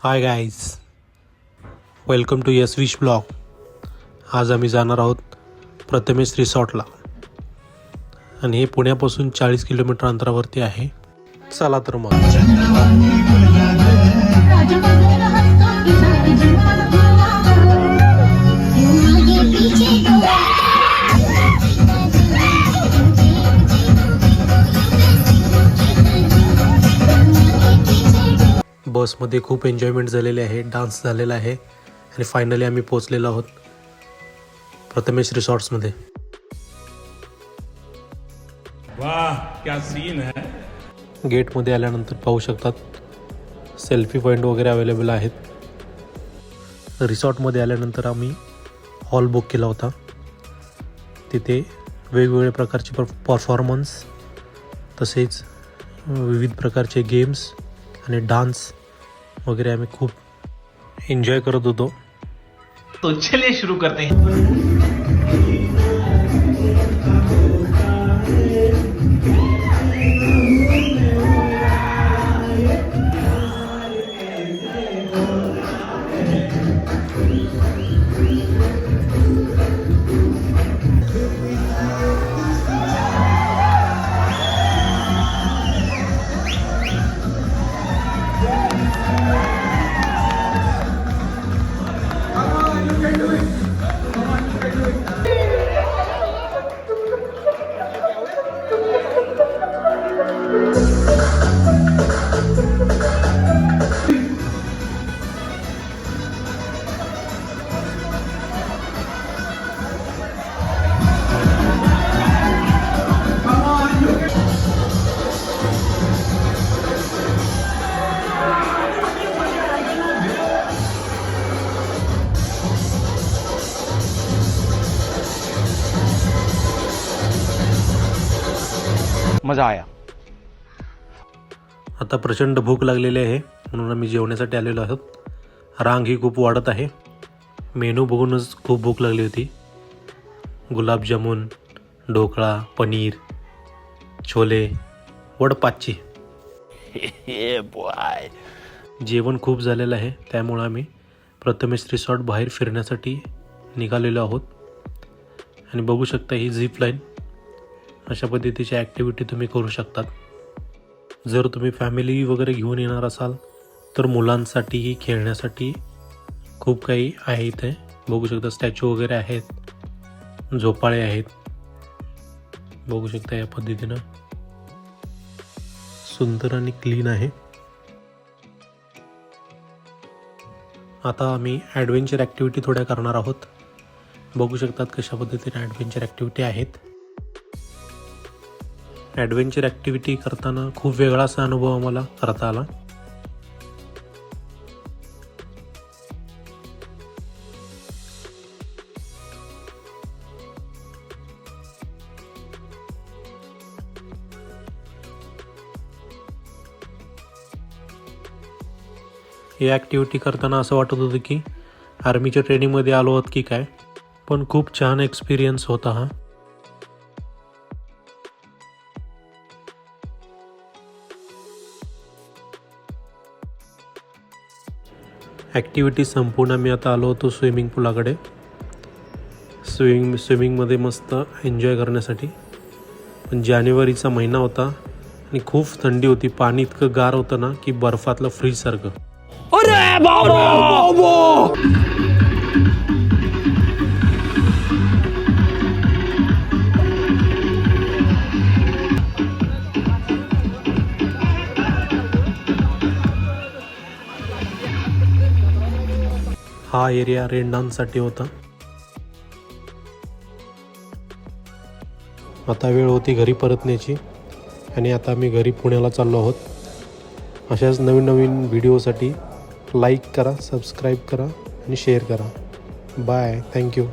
High guys, welcome to yes wish blog. आज आम्ही जाणार आहोत प्रथमेश रिसॉर्टला आणि हे पुण्यापासून 40 किलोमीटर अंतरावरती आहे. चला तर मग. बसमध्ये खूप एन्जॉयमेंट झालेले आहे, डान्स झालेला आहे आणि फायनली आम्ही पोहोचलेलो आहोत प्रथमेश रिसॉर्ट्समध्ये. वाह क्या सीन है. गेटमध्ये आल्यानंतर पाहू शकतात सेल्फी पॉईंट वगैरे अवेलेबल आहेत. रिसॉर्टमध्ये आल्यानंतर आम्ही हॉल बुक केला होता. तिथे वेगवेगळ्या प्रकारचे परफॉर्मन्स तसेच विविध प्रकारचे गेम्स आणि डान्स वगैरे आम्ही खूप एन्जॉय करत होतो. तो चलिए शुरू करते हैं. मजा आया. आता प्रचंड भूक लागलेली आहे म्हणून आम्ही जेवण्यासाठी आलेलो आहोत. रांग ही खूप वाढत आहे. मेनू बघूनच खूप भूक लागली होती. गुलाबजामुन, ढोकळा, पनीर, छोले, वडपाची. जेवण खूप झालेलं आहे, त्यामुळे आम्ही प्रथमेश रिसॉर्ट बाहेर फिरण्यासाठी निघालेलो आहोत. आणि बघू शकता ही झिप लाईन, अशा पद्धतीची ॲक्टिव्हिटी तुम्ही करू शकतात. जर तुम्ही फॅमिली वगैरे घेऊन येणार असाल तर मुलांसाठी खेळण्यासाठी खूप काही आहे इथे. बघू शकता स्टॅच्यू वगैरे आहेत, झोपाळे आहेत. बघू शकता या पद्धतीनं सुंदर आणि क्लीन आहे. आता आम्ही ॲडव्हेंचर ॲक्टिव्हिटी थोड्या करणार आहोत. बघू शकतात कशा पद्धतीने ॲडव्हेंचर ॲक्टिव्हिटी आहेत. ॲडव्हेंचर ॲक्टिव्हिटी करताना खूप वेगळा असा अनुभव आम्हाला करता आला. ही ॲक्टिव्हिटी करताना असं वाटत होतं की आर्मीच्या ट्रेनिंगमध्ये आलो आहोत की काय, पण खूप छान एक्सपिरियन्स होता हा. ॲक्टिव्हिटी संपूर्ण मी आता आलो होतो स्विमिंग पूलाकडे. स्विमिंगमध्ये मस्त एन्जॉय करण्यासाठी. पण जानेवारीचा महिना होता आणि खूप थंडी होती. पाणी इतकं गार होतं ना की बर्फातलं फ्रीजसारखं. अरे बाबा. हा एरिया रेन डान्ससाठी होता. आता वेळ होती घरी परतण्याची आणि आता आम्ही घरी पुण्याला चाललो आहोत. अशाच नवीन नवीन व्हिडिओसाठी लाईक करा, सबस्क्राईब करा आणि शेअर करा. Bye, thank you.